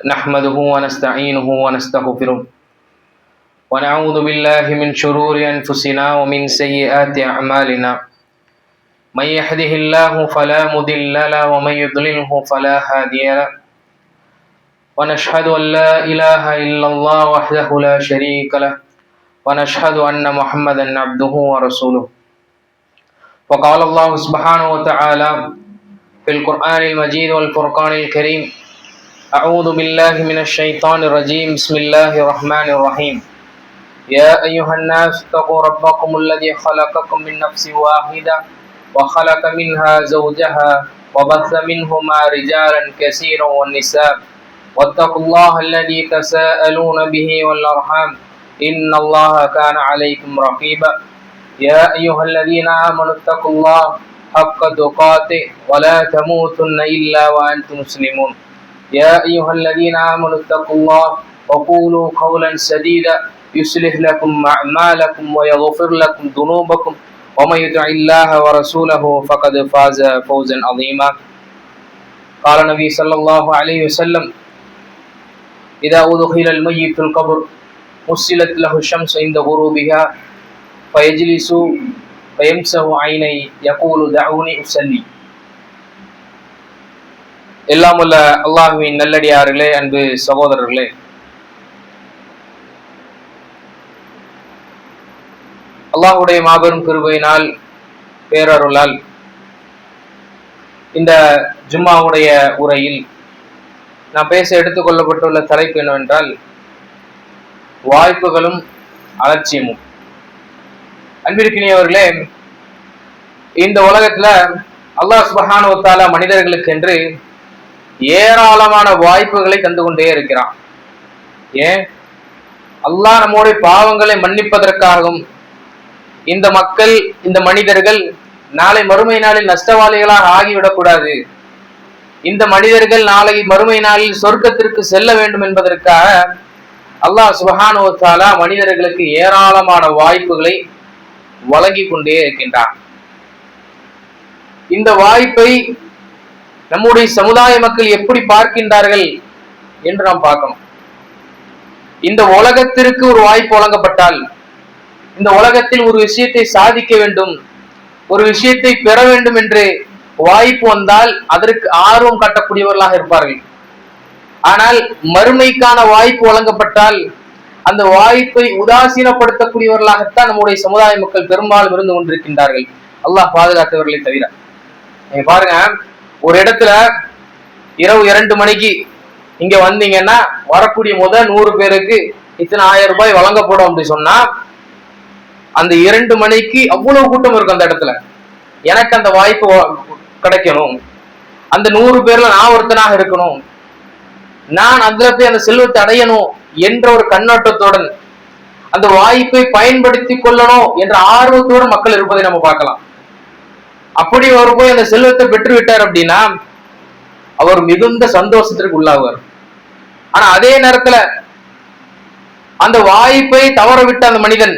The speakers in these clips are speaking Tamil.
نحمده ونستعينه ونستغفره ونعوذ بالله من شرور أنفسنا ومن سيئات أعمالنا من يهده الله فلا مضل له ومن يضلله فلا هادي له ونشهد أن لا إله إلا الله وحده لا شريك له ونشهد أن محمدا عبده ورسوله وقال الله سبحانه وتعالى في القرآن المجيد والفرقان الكريم أعوذ بالله من الشيطان الرجيم بسم الله الرحمن الرحيم يا أيها الناس اتقوا ربكم الذي خلقكم من نفس واحدة وخلق منها زوجها وبث منهما رجالا كثيرا والنساء واتقوا الله الذي تساءلون به والأرحام إن الله كان عليكم رقيبا يا أيها الذين آمنوا اتقوا الله حق تقاته ولا تموتن إلا وأنتم مسلمون يا أيها الذين آمنوا اتقوا الله وقولوا قولا سديدا يصلح لكم أعمالكم ويغفر لكم ذنوبكم ومن يطع الله ورسوله فقد فاز فوزا عظيما قال النبي صلى الله عليه وسلم إذا أدخل الميت في القبر مسلت له الشمس عند غروبها فيجلس فيمسح عينيه يقول دعوني أصلي. எல்லாம் உள்ள அல்லாஹ்வின் நல்லடியார்களே, அன்பு சகோதரர்களே, அல்லாஹ்வுடைய மாபெரும் கிருபையினால் பேரருளால் இந்த ஜும்மாவுடைய உரையில் நான் பேச எடுத்துக்கொள்ளப்பட்டுள்ள தலைப்பு என்னவென்றால் வாய்ப்புகளும் அலட்சியமும். அன்பிற்கினியவர்களே, இந்த உலகத்துல அல்லாஹ் சுப்ஹானஹு வ தஆலா மனிதர்களுக்கு என்று ஏராளமான வாய்ப்புகளை தந்து கொண்டே இருக்கிறான். ஏன்? அல்லாஹ் நம்முடைய பாவங்களை மன்னிப்பதற்காகவும் இந்த மக்கள், இந்த மனிதர்கள் நாளை மறுமை நாளில் நஷ்டவாளிகளாக ஆகிவிடக்கூடாது, இந்த மனிதர்கள் நாளை மறுமை நாளில் சொர்க்கத்திற்கு செல்ல வேண்டும் என்பதற்காக அல்லாஹ் சுப்ஹானஹு வ தஆலா மனிதர்களுக்கு ஏராளமான வாய்ப்புகளை வழங்கி கொண்டே இருக்கின்றான். இந்த வாய்ப்பை நம்முடைய சமுதாய மக்கள் எப்படி பார்க்கின்றார்கள் என்று நாம் பார்க்கணும். இந்த உலகத்திற்கு ஒரு வாய்ப்பு வழங்கப்பட்டால், இந்த உலகத்தில் ஒரு விஷயத்தை சாதிக்க வேண்டும், ஒரு விஷயத்தை பெற வேண்டும் என்று வாய்ப்பு வந்தால் அதற்கு ஆர்வம் காட்டக்கூடியவர்களாக இருப்பார்கள். ஆனால் மறுமைக்கான வாய்ப்பு வழங்கப்பட்டால் அந்த வாய்ப்பை உதாசீனப்படுத்தக்கூடியவர்களாகத்தான் நம்முடைய சமுதாய மக்கள் பெரும்பாலும் இருந்து கொண்டிருக்கின்றார்கள். அல்லாஹ் பாதுகாத்தவர்களை தவிர. நீங்க பாருங்க, ஒரு இடத்துல இரவு 2 மணிக்கு இங்க வந்தீங்கன்னா வரக்கூடிய முதல் 100 பேருக்கு இத்தனை 1000 ரூபாய் வழங்கப்படும் அப்படி சொன்னா அந்த 2 மணிக்கு அவ்வளவு கூட்டம் இருக்கும் அந்த இடத்துல. எனக்கு அந்த வாய்ப்பு கிடைக்கணும், அந்த 100 பேர்ல நான் ஒருத்தனாக இருக்கணும், நான் அதுல போய் அந்த செல்வத்தை அடையணும் என்ற ஒரு கண்ணோட்டத்துடன் அந்த வாய்ப்பை பயன்படுத்தி கொள்ளணும் என்ற ஆர்வத்தோடு மக்கள் இருப்பதை நம்ம பார்க்கலாம். அப்படி அவர் போய் அந்த செல்வத்தை பெற்று விட்டார் அப்படின்னா அவர் மிகுந்த சந்தோஷத்திற்கு உள்ளாவார். ஆனா அதே நேரத்துல அந்த வாய்ப்பை தவற விட்ட அந்த மனிதன்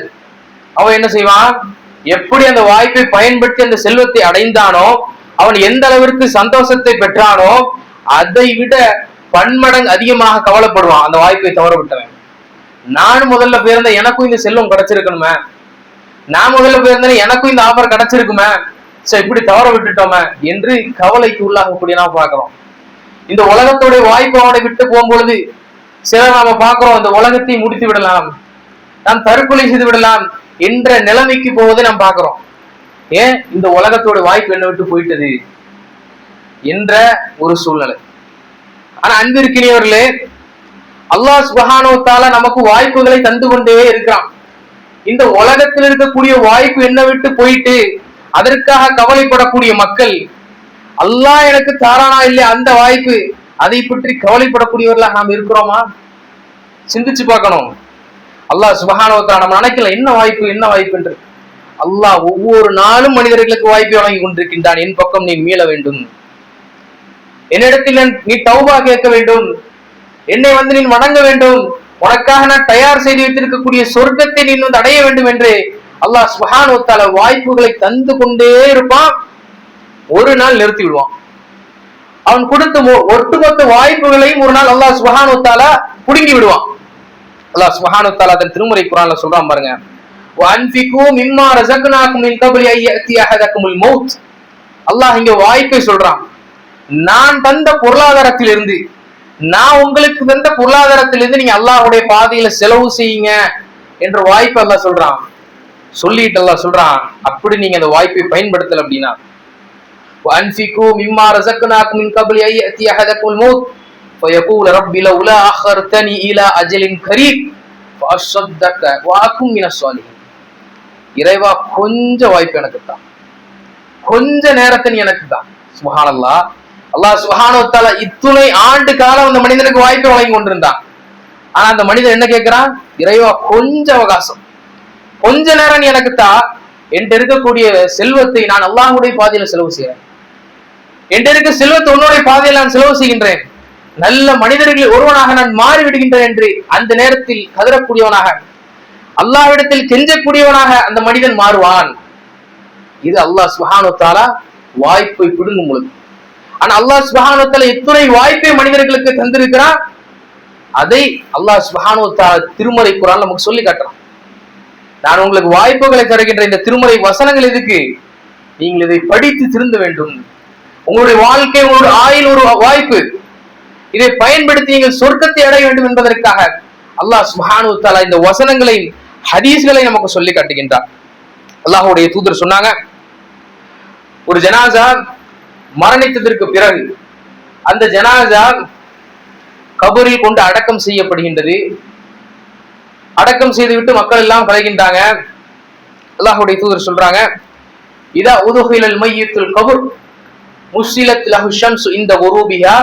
அவன் என்ன செய்வான்? எப்படி அந்த வாய்ப்பை பயன்படுத்தி அந்த செல்வத்தை அடைந்தானோ, அவன் எந்த அளவிற்கு சந்தோஷத்தை பெற்றானோ அதை விட பன்மடங்கு அதிகமாக கவலைப்படுவான் அந்த வாய்ப்பை தவற விட்டவன். நானும் முதல்ல போயிருந்த எனக்கும் இந்த செல்வம் கிடைச்சிருக்கணுமே, நான் முதல்ல போயிருந்தேன் எனக்கும் இந்த ஆஃபர் கிடைச்சிருக்குமே, இப்படி தவற விட்டுட்டோமே என்று கவலைக்கு உள்ளாகக்கூடிய நாம் பார்க்கிறோம். இந்த உலகத்துடைய வாய்ப்பு அவனை விட்டு போகும்பொழுது சிலர் நாம பார்க்கிறோம், இந்த உலகத்தை முடித்து விடலாம், நாம் தற்கொலை செய்து விடலாம் என்ற நிலைமைக்கு போவதை நாம் பார்க்கிறோம். ஏன்? இந்த உலகத்தோட வாய்ப்பு என்ன விட்டு போயிட்டது என்ற ஒரு சூழ்நிலை. ஆனா அன்பிற்கினியவர்களே, அல்லாஹ் சுப்ஹானஹு வ தஆலா நமக்கு வாய்ப்புகளை தந்து கொண்டே இருக்கிறான். இந்த உலகத்தில் இருக்கக்கூடிய வாய்ப்பு என்ன விட்டு போயிட்டு அதற்காக கவலைப்படக்கூடிய மக்கள், அல்லாஹ் எனக்கு தாரானா இல்லை அந்த வாய்ப்பு, அதை பற்றி கவலைப்படக்கூடியவர்களாக நாம் இருக்கிறோமா? சிந்திச்சு பார்க்கணும். அல்லாஹ் சுப்ஹானஹு வ தஆலா நம்ம நினைக்கல என்ன வாய்ப்பு என்ன வாய்ப்பு என்று. அல்லாஹ் ஒவ்வொரு நாளும் மனிதர்களுக்கு வாய்ப்பை வழங்கி கொண்டிருக்கின்றான். என் பக்கம் நீ மீள வேண்டும், என்னிடத்தில் நீ தௌபா கேட்க வேண்டும், என்னை வந்து நீ வணங்க வேண்டும், உனக்காக நான் தயார் செய்து வைத்திருக்கக்கூடிய சொர்க்கத்தை நீ வந்து அடைய வேண்டும் என்று அல்லாஹ் சுப்ஹானஹு வ தஆலா வாய்ப்புகளை தந்து கொண்டே இருப்பான். ஒரு நாள் நிறுத்தி விடுவான். அவன் கொடுத்த ஒட்டுமொத்த வாய்ப்புகளையும் ஒரு நாள் அல்லாஹ் சுப்ஹானஹு வ தஆலா புடுங்கி விடுவான். அல்லாஹ் சுப்ஹானஹு வ தஆலா தன் திருமறை குர்ஆன்ல சொல்றான் பாருங்க, வஅன்ஃபிகு மிம்மா ரஸக்னாகும் மின் கப்லி அய்யத்தி அஹதகுமுல் மௌத். அல்லாஹ் இங்க வாய்ப்பை சொல்றான். நான் தந்த பொருளாதாரத்திலிருந்து, நான் உங்களுக்கு தந்த பொருளாதாரத்திலிருந்து நீங்க அல்லாஹ்வுடைய பாதையில செலவு செய்யுங்க என்ற வாய்ப்பை அல்லாஹ் சொல்றான். சொல்லிட்டு அல்லாஹ் சொல்றான், அப்படி நீங்க அந்த வாய்ப்பை பயன்படுத்தல அப்படின்னா, وأنفقوا مما رزقناكم من قبل أن يأتي أحدكم الموت فيقول رب لولا أخرتني إلى أجل قريب فأصدق وأكن من الصالحين. இறைவா கொஞ்ச வாய்ப்பு எனக்கு தான், கொஞ்ச நேரத்தை எனக்கு தான். சுப்ஹானல்லாஹ். அல்லாஹ் சுப்ஹானஹு வ தஆலா இத்துணை ஆண்டு காலம் அந்த மனிதனுக்கு வாய்ப்பை வழங்கி கொண்டிருந்தான். ஆனா அந்த மனிதன் என்ன கேட்கிறான்? இறைவா கொஞ்ச அவகாசம், கொஞ்ச நேரம் நீ எனக்கு தான். என்கிட்ட இருக்கக்கூடிய செல்வத்தை நான் அல்லாஹ்வுடைய பாதையில செலவு செய்யறேன். என்கிட்ட இருக்க செல்வத்தை உன்னுடைய பாதையில் நான் செலவு செய்கின்றேன். நல்ல மனிதர்களில் ஒருவனாக நான் மாறி விடுகின்றேன் என்று அந்த நேரத்தில் கதறக்கூடியவனாக, அல்லாஹ்விடத்தில் கெஞ்சக்கூடியவனாக அந்த மனிதன் மாறுவான். இது அல்லாஹ் சுப்ஹானஹு வ தஆலா வாய்ப்பை பிடுங்கும் பொழுது. ஆனா அல்லாஹ் சுப்ஹானஹு வ தஆலா இத்துணை வாய்ப்பை மனிதர்களுக்கு தந்திருக்கிறான். அதை அல்லாஹ் சுப்ஹானஹு வ தஆலா திருமறை குர்ஆன்ல நமக்கு சொல்லி காட்டுறான். நான் உங்களுக்கு வாய்ப்புகளை தருகின்ற இந்த திருமறை வசனங்கள் எதுக்கு? நீங்கள் இதை படித்து திருந்த வேண்டும். உங்களுடைய வாழ்க்கை, உங்களுடைய ஆயுள் ஒரு வாய்ப்பு. இதை பயன்படுத்தி நீங்கள் சொர்க்கத்தை அடைய வேண்டும் என்பதற்காக அல்லாஹ் சுப்ஹானஹு வ தஆலா இந்த வசனங்களை, ஹதீஸ்களை நமக்கு சொல்லி காட்டுகின்றார். அல்லாஹ்வுடைய தூதர் சொன்னாங்க, ஒரு ஜனாசா மரணித்ததற்கு பிறகு அந்த ஜனாசா கபரில் கொண்டு அடக்கம் செய்யப்படுகின்றது. அடக்கம் செய்துவிட்டு மக்கள் எல்லாம் கலைகின்றாங்க. அல்லாஹ்வுடைய தூதர் சொல்றாங்க, இதா உதுஹிலல் மையித்துல் கபர் முஸ்ஸிலத் லஹு ஷம்ஸு இந்த குரூபிஹா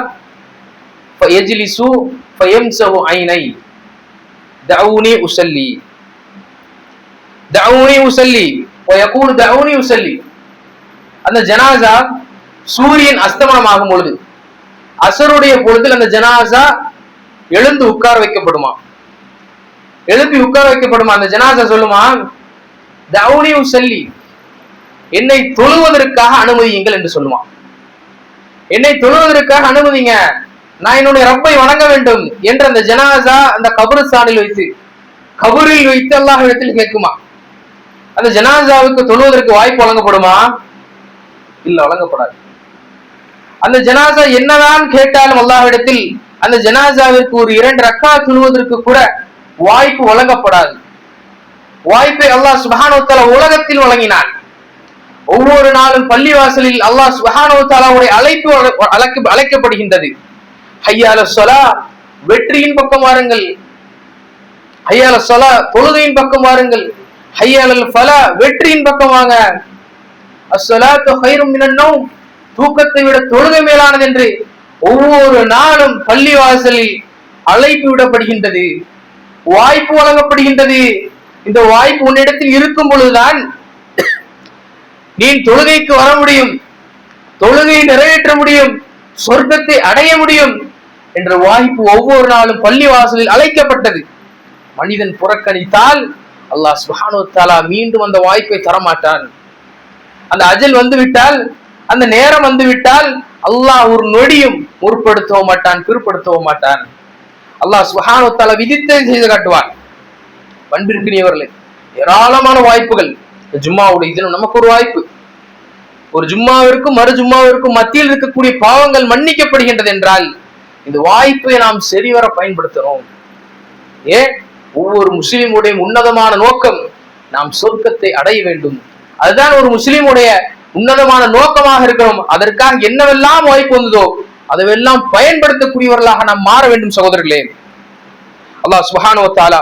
ஃபயஜ்லிசு ஃபயம்ஸஹு ஐனை தஊனி உஸல்லி தஊனி உஸல்லி வயகூலு தஊனி உஸல்லி. அந்த ஜனாசா சூரியன் அஸ்தமனம் ஆகும் பொழுது, அசருடைய பொழுதில் அந்த ஜனாசா எழுந்து உட்கார வைக்கப்படுமா, எழுப்பி உட்கார வைக்கப்படுமா. அந்த ஜனாசா சொல்லுமா, தஊனி உஸல்லி, என்னை தொழுவதற்காக அனுமதியுங்கள் என்று சொல்லுமா. என்னை தொழுவதற்காக அனுமதிங்க, நான் என்னுடைய ரப்பை வணங்க வேண்டும் என்று அந்த ஜனாசா அந்த கபருஸ்தானில் வைத்து, கபரில் வைத்து அல்லாஹ்விடத்தில் கேட்குமா. அந்த ஜனாசாவுக்கு தொழுவதற்கு வாய்ப்பு வழங்கப்படுமா? இல்ல, வழங்கப்படாது. அந்த ஜனாசா என்னதான் கேட்டாலும் அல்லாஹ்விடத்தில் அந்த ஜனாசாவிற்கு ஒரு 2 ரக்காத் தொழுவதற்கு கூட வாய்ப்பு வழங்கப்படாது. வாய்ப்பை அல்லாஹ் சுப்ஹானஹு வ தஆலா உலகத்தில் வழங்கினான். ஒவ்வொரு நாளும் பள்ளிவாசலில் அல்லாஹ் சுப்ஹானஹு வ தஆலாவுடைய அழைப்பு அழைக்கப்படுகின்றது. ஹய்யா அலஸ் ஸலாத், வெற்றியின் பக்கம் வாருங்கள். ஹய்யா அலஸ் ஸலாத், தொழுகையின் பக்கம் வாருங்கள். ஹய்யா அலல் ஃபலா, வெற்றியின் பக்கம் வாங்க. அஸ்ஸலாத்து கைரும் மினன் நௌம், தூக்கத்தை விட தொழுகை மேலானது என்று ஒவ்வொரு நாளும் பள்ளிவாசலில் அழைப்பு விடப்படுகின்றது, வாய்ப்பு வழங்கப்படுகின்றது. இந்த வாய்ப்பு உன்னிடத்தில் இருக்கும் பொழுதுதான் நீ தொழுகைக்கு வர முடியும், தொழுகையை நிறைவேற்ற முடியும், சொர்க்கத்தை அடைய முடியும் என்ற வாய்ப்பு ஒவ்வொரு நாளும் பள்ளிவாசலில் அழைக்கப்பட்டது. மனிதன் புறக்கணித்தால் அல்லாஹ் சுப்ஹானஹு வ தஆலா மீண்டும் அந்த வாய்ப்பை தரமாட்டான். அந்த அஜல் வந்துவிட்டால், அந்த நேரம் வந்துவிட்டால் அல்லாஹ் ஒரு நொடியும் முற்படுத்தவும் மாட்டான், பிற்படுத்தவும் மாட்டான். அல்லாஹ் சுப்ஹானஹு வ தஆலா விதித்ததை செய்து காட்டுவான். பண்பிற்கினியவர்களே, ஏராளமான வாய்ப்புகள். ஜும்மாவுடைய தினம் நமக்கு ஒரு வாய்ப்பு. ஒரு ஜும்மாவிற்கும் மறு ஜும்மாவிற்கும் மத்தியில் இருக்கக்கூடிய பாவங்கள் மன்னிக்கப்படுகின்றது என்றால் இந்த வாய்ப்பை நாம் சரிவர பயன்படுத்தணும். ஏன்? ஒவ்வொரு முஸ்லிமுடைய உன்னதமான நோக்கம் நாம் சொர்க்கத்தை அடைய வேண்டும். அதுதான் ஒரு முஸ்லிமுடைய உன்னதமான நோக்கமாக இருக்கிறோம். அதற்காக என்னவெல்லாம் வாய்ப்பு வந்ததோ அதெல்லாம் பயன்படுத்தக்கூடியவர்களாக நாம் மாற வேண்டும். சகோதரர்களே, அல்லாஹ் சுப்ஹானஹு வ தஆலா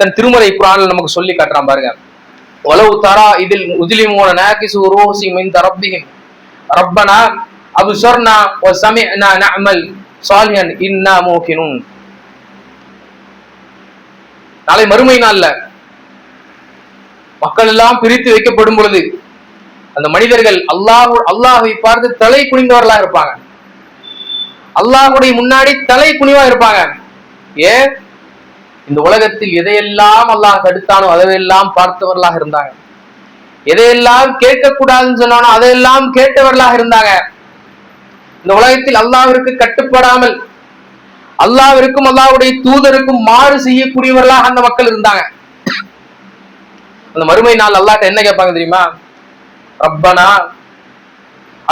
தன் திருமறை குர்ஆனில் நமக்கு சொல்லி காட்டுறான் பாருங்க, வலவு தரா இதில் முஸ்லிமூன நாகிசு ரூஸிஹிம் மின் ரப்பிஹிம் ரப்பனா அப்ஸர்னா வ சமிஅனா நஅமல் சாலிஹன் இன்னா மூகினூன். நாளை மறுமை நாள்ல மக்கள் எல்லாம் பிரித்து வைக்கப்படும் பொழுது அந்த மனிதர்கள் அல்லாஹ்வை பார்த்து தலை குனிந்தவர்களா இருப்பாங்க. அல்லாஹ்வுடைய முன்னாடி தலை குனிவா இருப்பாங்க. ஏன்? இந்த உலகத்தில் எதையெல்லாம் அல்லாஹ் தடுத்தானோ அதையெல்லாம் பார்த்தவர்களாக இருந்தாங்க. எதையெல்லாம் கேட்க கூடாதுன்னு சொன்னானோ அதையெல்லாம் கேட்டவர்களாக இருந்தாங்க. இந்த உலகத்தில் அல்லாஹ்விற்கு கட்டுப்படாமல் அல்லாஹ்விற்கும் அல்லாஹ்வுடைய தூதருக்கும் மாறு செய்யக்கூடியவர்களாக அந்த மக்கள் இருந்தாங்க. அந்த மறுமை நாள் அல்லாஹ்ட்ட என்ன கேட்பாங்க தெரியுமா? ரப்பனா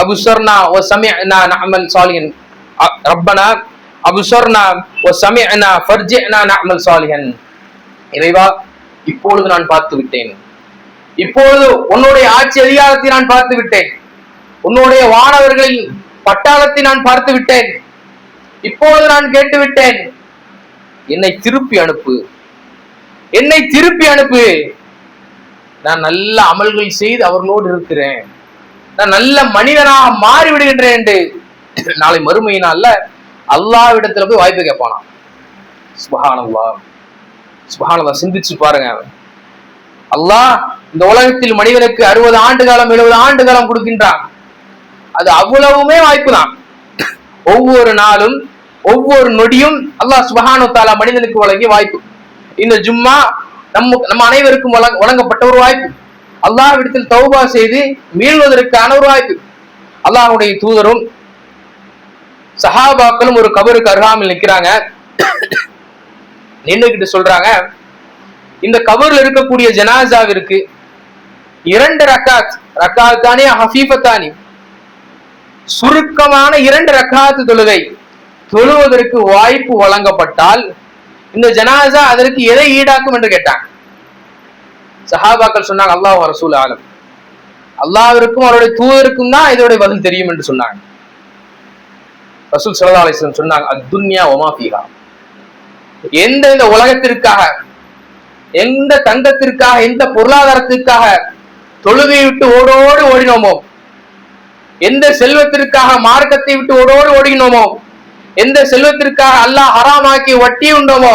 அபுசர்னா வ சமிஅனா நஅமல் சாலிஹன். ரப்பனா அபுசர்னா வ சமிஅனா ஃபர்ஜிஅனா நஅமல் சாலிஹன். இறைவா, இப்பொழுது நான் பார்த்து விட்டேன், இப்பொழுது உன்னுடைய ஆட்சி அதிகாரத்தை நான் பார்த்து விட்டேன், உன்னுடைய வானவர்களின் பட்டாளத்தை நான் பார்த்து விட்டேன், இப்பொழுது நான் கேட்டு விட்டேன், என்னை திருப்பி அனுப்பு, என்னை திருப்பி அனுப்பு. நான் நல்ல அமல்கள் செய்து அவர்களோடு இருக்கிறேன், நான் நல்ல மனிதனாக மாறிவிடுகின்றேன் என்று நாளை மறுமையினால அல்லாஹ்விடத்துல போய் வாய்ப்பு கேட்பானா. சுப்ஹானல்லாஹ், சுப்ஹானல்லாஹ். சிந்திச்சு பாருங்க. அல்லாஹ் இந்த உலகத்தில் மனிதனுக்கு 60 ஆண்டு காலம் 70 ஆண்டு காலம் கொடுக்கின்றான். அது அவ்வளவுமே வாய்ப்பு தான். ஒவ்வொரு நாளும் ஒவ்வொரு நொடியும் அல்லாஹ் சுப்ஹானஹு வ தஆலா மனிதனுக்கு வழங்கிய வாய்ப்பு. இந்த ஜும்மா நம்ம அனைவருக்கும் வழங்கப்பட்ட ஒரு வாய்ப்பு. அல்லாஹ்விடத்தில் தௌபா செய்து மீள்வதற்கான ஒரு வாய்ப்பு. அல்லாஹ்வுடைய தூதரும் சஹாபாக்களும் ஒரு கபருக்கு அருகாமல் நிற்கிறாங்க. நின்னுகிட்டு சொல்றாங்க, இந்த கபர்ல இருக்கக்கூடிய ஜனாசாவிற்கு 2 ரக்காத், ரக்காத்தானி ஹஃபீஃபத்தானி, சுருக்கமான 2 ரக்காத்து தொழுகை தொழுவதற்கு வாய்ப்பு வழங்கப்பட்டால் இந்த ஜனாசா அதற்கு எதை ஈடாக்கும் என்று கேட்டாங்க. சஹாபாக்கள் சொன்னாங்க, அல்லாஹ் வ ரசூல் ஆலம், அல்லாஹ்விற்கும் அவருடைய தூதருக்கும் தான் இதோட பதில் தெரியும் என்று சொன்னாங்க. ரசூல் ஸல்லல்லாஹு அலைஹி வஸல்லம் சொன்னாங்க, அத்துன்யா வமா ஃபீஹா, எந்த இந்த உலகத்திற்காக, எந்த தங்கத்திற்காக, எந்த பொருளாதாரத்திற்காக தொழுகையை விட்டு ஓடோடு ஓடினோமோ, எந்த செல்வத்திற்காக மார்க்கத்தை விட்டு ஓடோடு ஓடினோமோ, எந்த செல்வத்திற்காக அல்லாஹ் ஹராமாக்கி வட்டி உண்டோமோ,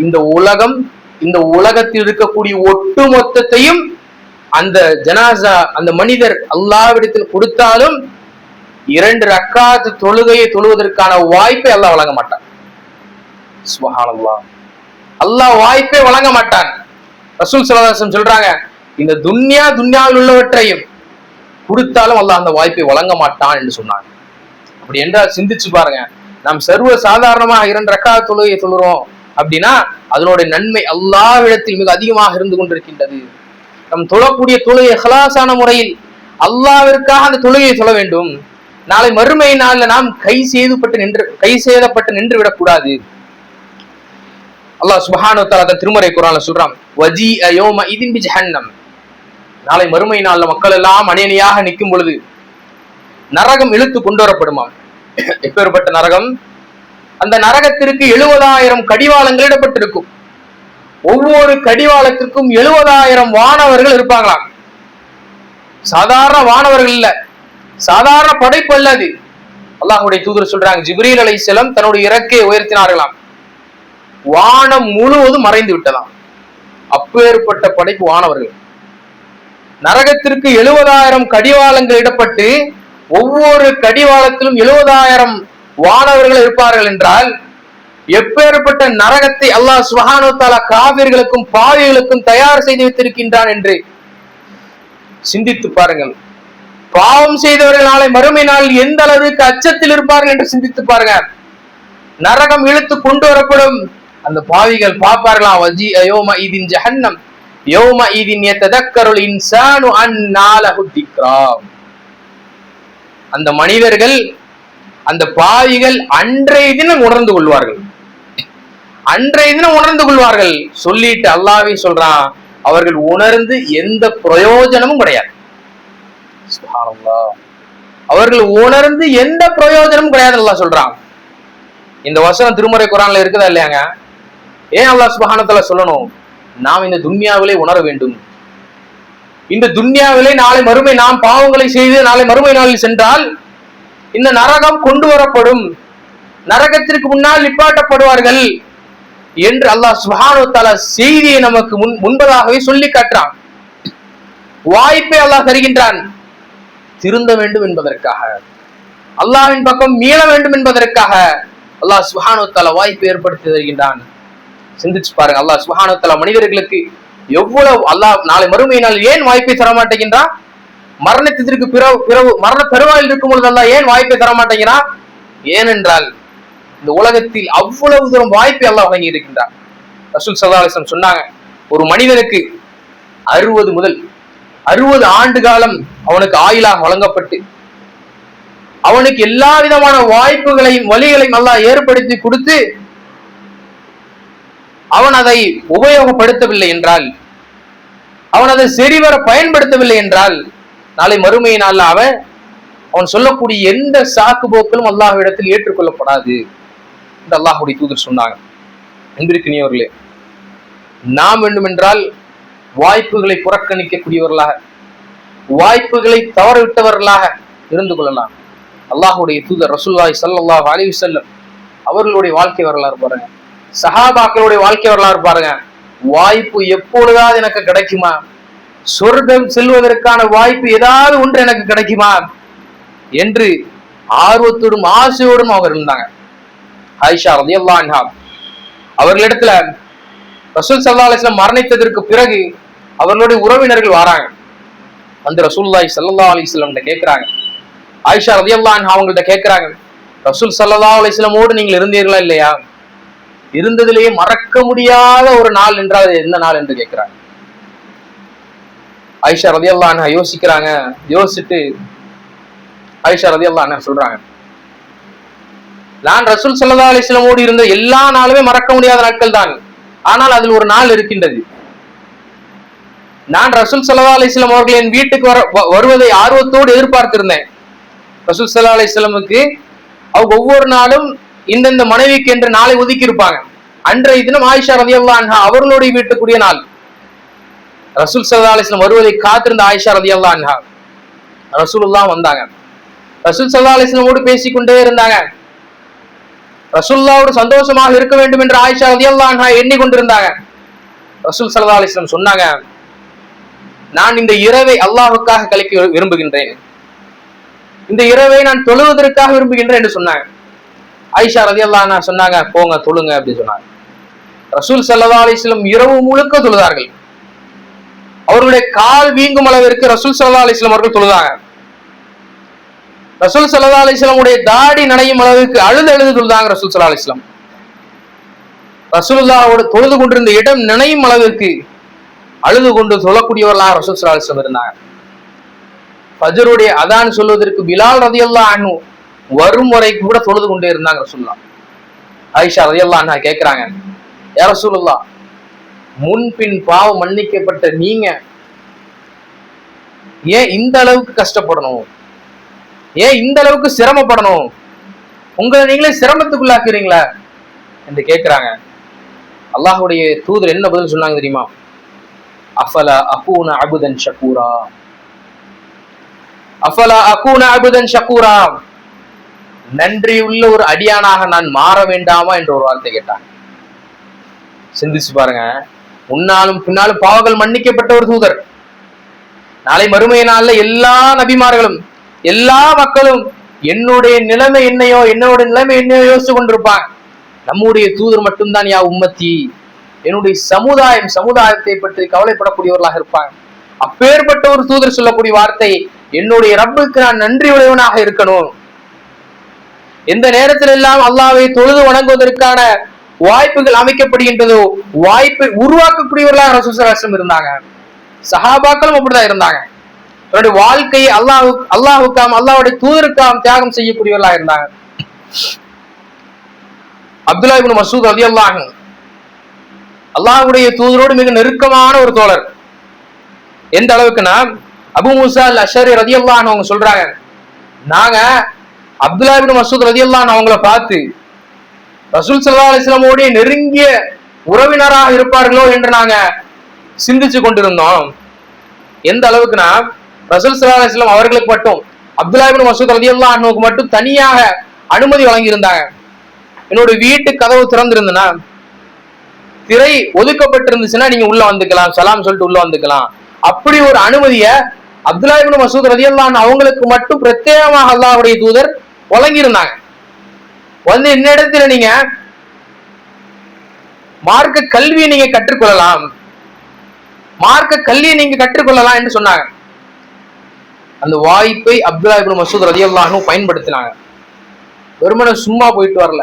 இந்த உலகம், இந்த உலகத்தில் இருக்கக்கூடிய ஒட்டு மொத்தத்தையும் அந்த ஜனாசா, அந்த மனிதர் அல்லாஹ்விடத்தில் கொடுத்தாலும் 2 ரக்காத் தொழுகையை தொழுவதற்கான வாய்ப்பை அல்லாஹ் வழங்க மாட்டான். சுப்ஹானல்லாஹ், அல்லாஹ் வாய்ப்பை வழங்க மாட்டான். ரசூல் ஸல்லல்லாஹு அலைஹி வஸல்லம் சொல்றாங்க, இந்த துன்யாவில் உள்ளவற்றையும் கொடுத்தாலும் அல்லாஹ் அந்த வாய்ப்பை வழங்க மாட்டான் என்று சொன்னாங்க. அப்படி என்றால் சிந்திச்சு பாருங்க, நாம் சர்வ சாதாரணமாக 2 ரக்காத் தொழுகையை தொழுறோம் அப்படின்னா அதனுடைய நன்மை அல்லாஹ்விடத்தில் மிக அதிகமாக இருந்து கொண்டிருக்கின்றது. நம் தொழக்கூடிய தொழுகை இஹ்லாஸான முறையில் அல்லாஹ்விற்காக அந்த தொழுகையை தொழ வேண்டும். நாளை மறுமை நாள்ல நாம் கை சேதப்பட்டு நின்று விடக்கூடாது. அல்லாஹ் சுப்ஹானஹு வ தஆலா திருமறை குர்ஆன்ல சொல்றான், வஜீஅ யௌம இதின் பிஜஹன்னம், நாளை மறுமை நாள்ல மக்கள் எல்லாம் அணியணியாக நிற்கும் பொழுது நரகம் இழுத்து கொண்டு வரப்படுமாம். எப்பேற்பட்ட நரகம்? அந்த நரகத்திற்கு 70,000 கடிவாளங்கள் இடப்பட்டிருக்கும். ஒவ்வொரு கடிவாளத்திற்கும் 70,000 வானவர்கள் இருப்பாங்களாம். சாதாரண வானவர்கள் இல்ல, சாதாரண படைப்பு அல்லது. அல்லாஹ்வுடைய தூதர் சொல்றாங்க, ஜிப்ரீல் அலைஹிஸ்ஸலாம் தன்னுடைய இறக்கையை உயர்த்தினார்களாம், வானம் முழுவதும் மறைந்து விட்டதாம். அப்பேற்பட்ட படைப்பு வானவர்கள். நரகத்திற்கு 70,000 கடிவாளங்கள் இடப்பட்டு ஒவ்வொரு கடிவாளத்திலும் 70,000 வானவர்கள் இருப்பார்கள் என்றால் எப்பேற்பட்ட நரகத்தை அல்லாஹ் சுப்ஹானஹு வ தஆலா காபிர்களுக்கும் பாவிகளுக்கும் தயார் செய்து வைத்திருக்கின்றான் என்று சிந்தித்து பாருங்கள். பாவம் செய்தவர்கள் நாளை மறுமை நாள் எந்த அளவுக்கு அச்சத்தில் இருப்பார்கள் என்று சிந்தித்து பாருங்க. நரகம் இழுத்து கொண்டு வரப்படும். அந்த பாவிகள் பார்ப்பார்களாம், வஜீஅ யௌம இதின் ஜஹன்னம் யௌம இதின் யததக்கருல் இன்சானு அன்னா லஹு திக்ரா. அந்த மனிதர்கள், அந்த பாவிகள் அன்றைய தினம் உணர்ந்து கொள்வார்கள். அன்றைய தினம் உணர்ந்து கொள்வார்கள். சொல்லிட்டு அல்லாஹ்வே சொல்றான், அவர்கள் உணர்ந்து எந்த பிரயோஜனமும் கிடையாது. சுப்ஹானல்லாஹ், அவர்கள் உணர்ந்து எந்த பிரயோஜனமும் கிடையாது அல்லாஹ் சொல்றான். இந்த வசனம் திருமறை குர்ஆன்ல இருக்குதா இல்லையாங்க? ஏன் அல்லாஹ் சுப்ஹானஹு வ தஆலா சொல்லணும்? நாம் இந்த துன்யாவிலே உணர வேண்டும். இந்த துன்யாவிலே நாளை மறுமை நாம் பாவங்களை செய்து நாளை மறுமை நாளில் சென்றால் இந்த நரகம் கொண்டு வரப்படும், நரகத்திற்கு முன்னால் நிப்பாட்டப்படுவார்கள் என்று அல்லாஹ் சுப்ஹானஹு வ தஆலா செய்தியை நமக்கு முன்பதாகவே சொல்லி காட்டுறான். வாய்ப்பை அல்லாஹ் தருகின்றான். திருந்த வேண்டும் என்பதற்காக, அல்லாஹ்வின் பக்கம் மீள வேண்டும் என்பதற்காக அல்லாஹ் சுப்ஹானஹு வ தஆலா வாய்ப்பை ஏற்படுத்தி தருகின்றான். சிந்திச்சு பாருங்க, அல்லாஹ் சுப்ஹானஹு வ தஆலா மனிதர்களுக்கு எவ்வளவு, அல்லாஹ் நாளை மறுமை நாள் ஏன் வாய்ப்பை தர மாட்டேங்கின்றான்? மரணத்திற்கு பிறகு மரண பெருவாயில் இருக்கும் பொழுது அல்லாஹ் ஏன் வாய்ப்பை தர மாட்டேங்கிறான்? ஏனென்றால் இந்த உலகத்தில் அவ்வளவு தூரம் வாய்ப்பை அல்லாஹ் வழங்கி இருக்கின்றார். ரசூல் ஸல்லல்லாஹு அலைஹி வஸல்லம் சொன்னாங்க, ஒரு மனிதனுக்கு 60 முதல் 60 ஆண்டு காலம் அவனுக்கு ஆயுளாக வழங்கப்பட்டு அவனுக்கு எல்லா விதமான வாய்ப்புகளையும் வழிகளையும் அல்லாஹ் ஏற்படுத்தி கொடுத்து அவன் அதை உபயோகப்படுத்தவில்லை என்றால், அவன் அதை சரிவர பயன்படுத்தவில்லை என்றால், நாளை மறுமை நாள் அவன் சொல்லக்கூடிய எந்த சாக்கு போக்களும் அல்லாஹ்விடத்தில் ஏற்றுக்கொள்ளப்படாது என்று அல்லாஹ்வுடைய தூதர் சொன்னாங்க. அன்பிற்கினியவர்களே, நாம் வேண்டுமென்றால் வாய்ப்புகளை புறக்கணிக்கக்கூடியவர்களாக, வாய்ப்புகளை தவறவிட்டவர்களாக இருந்து கொள்ளலாம். அல்லாஹ்வுடைய தூதர் ரசூலுல்லாஹி ஸல்லல்லாஹு அலைஹி வஸல்லம் அவர்களுடைய வாழ்க்கை வரலாறு பாருங்க, சஹாபாக்களுடைய வாழ்க்கை வரலாறு பாருங்க. வாய்ப்பு எப்பொழுதாவது எனக்கு கிடைக்குமா, சொர்க்கம் செல்வதற்கான வாய்ப்பு ஏதாவது ஒன்று எனக்கு கிடைக்குமா என்று ஆர்வத்தோடும் ஆசையோடும் அவர் இருந்தாங்க. ஆயிஷா ரலியல்லாஹு அன்ஹா அவர்களிடத்துல ரசூல் ஸல்லல்லாஹு அலைஹி வஸல்லம் மரணித்ததற்கு பிறகு அவர்களுடைய உறவினர்கள் வராங்க. அந்த ரசூலுல்லாஹி ஸல்லல்லாஹு அலைஹி வஸல்லம் கேட்கிறாங்க, ஆயிஷா ரலியல்லாஹு அன்ஹா அவங்கள்ட்ட கேட்கிறாங்க, ரசூல் ஸல்லல்லாஹு அலைஹி வஸல்லமோடு நீங்கள் இருந்தீர்களா இல்லையா? இருந்ததிலேயே மறக்க முடியாத ஒரு நாள் என்றால் என்ன நாள் என்று கேட்கிறாங்க. ஆயிஷா ரலியல்லாஹு அன்ஹா யோசிக்கிறாங்க. யோசிச்சுட்டு ஆயிஷா ரலியல்லாஹு அன்ஹா சொல்றாங்க, நான் ரசூல் ஸல்லல்லாஹு அலைஹி வஸல்லமோடு இருந்த எல்லா நாளுமே மறக்க முடியாத நாட்கள் தான். ஆனால் அதில் ஒரு நாள் இருக்கின்றது. நான் ரசூல் ஸல்லல்லாஹு அலைஹி வஸல்லம் அவர்கள் என் வீட்டுக்கு வருவதை ஆர்வத்தோடு எதிர்பார்த்திருந்தேன். ரசூல் ஸல்லல்லாஹு அலைஹி வஸல்லமுக்கு அவங்க ஒவ்வொரு நாளும் இந்தந்த மனைவிக்கு என்று நாளை ஒதுக்கி இருப்பாங்க. அன்றைய தினம் ஆயிஷா ரலியல்லாஹு அன்ஹா அவர்களுடைய வீட்டுக்குரிய நாள். ரசூல் ஸல்லல்லாஹு அலைஹி வஸல்லம் வருவதை காத்திருந்த ஆயிஷா ரலியல்லாஹு அன்ஹா ரசூலுல்லாஹ் வந்தாங்க. ரசூல் ஸல்லல்லாஹு அலைஹி வஸல்லமோடு பேசிக்கொண்டே இருந்தாங்க. ரசூலுல்லாஹ்வோடு சந்தோஷமாக இருக்க வேண்டும் என்று ஆயிஷா ரலியல்லாஹு அன்ஹா எண்ணிக்கொண்டிருந்தாங்க. ரசூல் ஸல்லல்லாஹு அலைஹி வஸல்லம் சொன்னாங்க, நான் இந்த இரவை அல்லாஹ்வுக்காக கழிக்க விரும்புகின்றேன், இந்த இரவை நான் தொழுவதற்காக விரும்புகின்றேன் என்று சொன்னாங்க. ஆயிஷா ரலியல்லாஹு அன்ஹா சொன்னாங்க, போங்க தொழுங்க அப்படின்னு சொன்னாங்க. ரசூல் ஸல்லல்லாஹு அலைஹி வஸல்லம் இரவு முழுக்க தொழுதார்கள். அவர்களுடைய கால் வீங்கும் அளவிற்கு ரசூல் ஸல்லல்லாஹு அலைஹி வஸல்லம் அவர்கள் தொழுதாங்க. ரசூல் ஸல்லல்லாஹு அலைஹி வஸல்லம் உடைய தாடி நனையும் அளவுக்கு அழுது தொழுதாங்க ரசூல் ஸல்லல்லாஹு அலைஹி வஸல்லம். ரசூலுல்லாஹ்வோடு தொழுது கொண்டிருந்த இடம் நினையும் அளவிற்கு அழுது கொண்டு சொல்லக்கூடியவர்களாக ரசூல் ஸல்லல்லாஹு அலைஹி வஸல்லம் இருந்தாங்க. ஃபஜ்ருடைய அதான் சொல்வதற்கு பிலால் ரலியல்லாஹு அன்ஹு வரும் வரை கூட தொழுது கொண்டே இருந்தாங்க ரசூலுல்லாஹ். ஆயிஷா ரலியல்லாஹு அன்ஹா கேட்கிறாங்க, யா ரசூலுல்லாஹ், முன்பின் பாவம் மன்னிக்கப்பட்ட நீங்க ஏன் இந்த அளவுக்கு கஷ்டப்படணும், ஏன் இந்த அளவுக்கு சிரமப்படணும், உங்களை நீங்களே சிரமத்துக்குள்ளாக்குறீங்களா என்று கேட்கிறாங்க. அல்லாஹ்வுடைய தூதர் என்ன பதில் சொன்னாங்க தெரியுமா? அஃபலா அகூன அபுதன் ஷகூரா, அஃபலா அகூன அபுதன் ஷகூரா, நன்றி உள்ள ஒரு அடியானாக நான் மாற வேண்டாமா என்ற ஒரு வார்த்தை கேட்டாங்க. சிந்திச்சு பாருங்க, முன்னாலும் பின்னாலும் பாவங்கள் மன்னிக்கப்பட்ட ஒரு தூதர். நாளை மறுமை நாள்ல எல்லா நபிமார்களும் எல்லா மக்களும் என்னுடைய நிலைமை என்னையோ யோசிச்சு கொண்டிருப்பாங்க. நம்முடைய தூதர் மட்டும்தான் யா உம்மத்தி, என்னுடைய சமுதாயத்தை பற்றி கவலைப்படக்கூடியவர்களாக இருப்பாங்க. அப்பேற்பட்ட ஒரு தூதர் சொல்லக்கூடிய வார்த்தை, என்னுடைய ரப்புக்கு நான் நன்றி உடையவனாக இருக்கணும். எந்த நேரத்தில் எல்லாம் அல்லாஹ்வை தொழுது வணங்குவதற்கான வாய்ப்புகள் அமைக்கப்படுகின்றதோ வாய்ப்பை உருவாக்கக்கூடியவர்களாக ரசூல் ஸல்லல்லாஹு அலைஹி வஸல்லம் இருந்தாங்க. சஹாபாக்களும் அப்படிதான் இருந்தாங்க. தன்னுடைய வாழ்க்கையை அல்லாஹ்வுக்காம் அல்லாஹ்வுடைய தூதருக்காம் தியாகம் செய்யக்கூடியவர்களாக இருந்தாங்க. அப்துல்லாஹ் இப்னு மஸ்ஊத் ரலியல்லாஹு அன்ஹு அல்லாஹ்வுடைய தூதரோடு மிக நெருக்கமான ஒரு தோழர். எந்த அளவுக்குன்னா, அபூ மூஸா அல் அஷ்அரி ரலியல்லாஹு அன்ஹு அவங்க சொல்றாங்க, நாங்க அப்துல்லாஹ் இப்னு மஸ்ஊத் ரலியல்லாஹு அன்ஹு அவங்கள பார்த்து ரசூல் ஸல்லல்லாஹு அலைஹி வஸல்லம் நெருங்கிய உறவினராக இருப்பார்களோ என்று நாங்க சிந்திச்சு கொண்டிருந்தோம். எந்த அளவுக்குன்னா, ரசூல் ஸல்லல்லாஹு அலைஹி வஸல்லம் அவர்களுக்கு மட்டும் அப்துல்லாஹ் இப்னு மஸ்ஊத் ரலியல்லாஹு அன்ஹுக்கு மட்டும் தனியாக அனுமதி வழங்கி இருந்தாங்க. என்னோட வீட்டு கதவு திறந்திருந்தனா, திரை ஒதுக்கப்பட்டிருந்துச்சுன்னா நீங்க உள்ள வந்துக்கலாம், சலாம் சொல்லிட்டு உள்ள வந்துக்கலாம், அப்படி ஒரு அனுமதியை அப்துல்லாஹ் இப்னு மஸ்ஊத் ரலியல்லாஹு அன்ஹு அவங்களுக்கு மட்டும் பிரத்யேகமாக அல்லாஹ்வுடைய தூதர் வழங்கி இருந்தாங்க. வந்து இந்த இடத்துல நீங்க மார்க்க கல்வியை நீங்க கற்றுக்கொள்ளலாம், மார்க்க கல்வியை நீங்க கற்றுக்கொள்ளலாம் என்று சொன்னாங்க. அந்த வாய்ப்பை அப்துல்லா இப்னு மஸ்ஊத் ரலியல்லாஹு அன்ஹு பயன்படுத்தினாங்க. வெறுமனே சும்மா போயிட்டு வரல,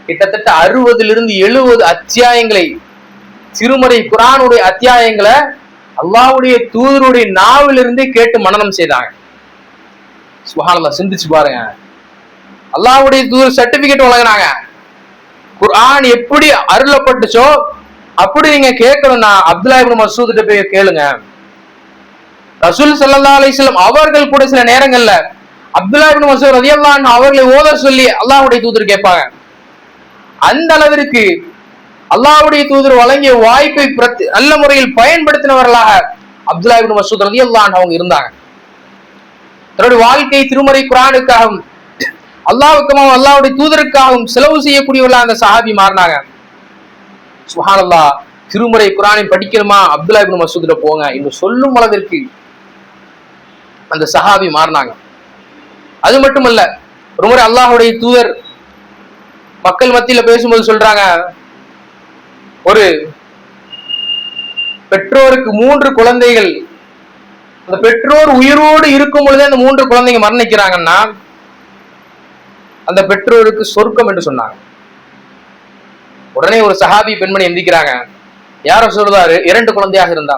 கிட்டத்தட்ட 60-70 அத்தியாயங்களை, திருமறை குர்ஆனுடைய அத்தியாயங்களை அல்லாஹ்வுடைய தூதருடைய நாவிலிருந்தே கேட்டு மனனம் செய்தாங்க. சுப்ஹானல்லாஹ், சிந்திச்சு பாருங்க. அல்லாஹ்வுடைய தூதர் சர்டிபிகேட் வழங்கினாங்க. குர்ஆன் எப்படி அருளப்பட்டுச்சோ அப்படி நீங்க கேட்கணும்னா அப்துல்லா இப்னு மஸ்ஊத் கிட்ட போய் கேளுங்க. ரசூல் ஸல்லல்லாஹு அலைஹி வஸல்லம் அவர்கள் கூட சில நேரங்கள்ல அப்துல்லா இப்னு மஸ்ஊத் ரலியல்லாஹு அன்ஹு அவர்களை ஓத சொல்லி அல்லாஹ்வுடைய தூதர் கேட்பாங்க. அந்த அளவிற்கு அல்லாஹ்வுடைய தூதர் வழங்கிய வாய்ப்பை நல்ல முறையில் பயன்படுத்தினவர்களாக அப்துல்லா இப்னு மஸ்ஊத் ரலியல்லாஹு அன்ஹு அவங்க இருந்தாங்க. தன்னுடைய வாழ்க்கை திருமறை குர்ஆனுக்காகவும் அல்லாஹ்வுக்காகவும் அல்லாஹ்வுடைய தூதருக்காகவும் செலவு செய்யக்கூடியவர்களாக அந்த சஹாபி மாறினாங்க. சுப்ஹானல்லாஹ், திருமறை குர்ஆனை படிக்கணுமா அப்துல்லா இப்னு மஸ்ஊத்ல போங்க என்று சொல்லும் அளவிற்கு அந்த சஹாபி மாறினாங்க. அது மட்டுமல்ல, ஒரு முறை அல்லாஹ்வுடைய தூதர் மக்கள் மத்தியில பேசும்போது சொல்றாங்க, ஒரு பெற்றோருக்கு 3 குழந்தைகள், அந்த பெற்றோர் உயிரோடு இருக்கும் பொழுதே அந்த 3 குழந்தைங்க மரணிக்கிறாங்கன்னா அந்த பெற்றோருக்கு சொர்க்கம் என்று சொன்னாங்க. உடனே ஒரு சஹாபி பெண்மணி எந்திக்கிறாங்க, யார சொல்றாரு? 2 குழந்தையாக இருந்தா.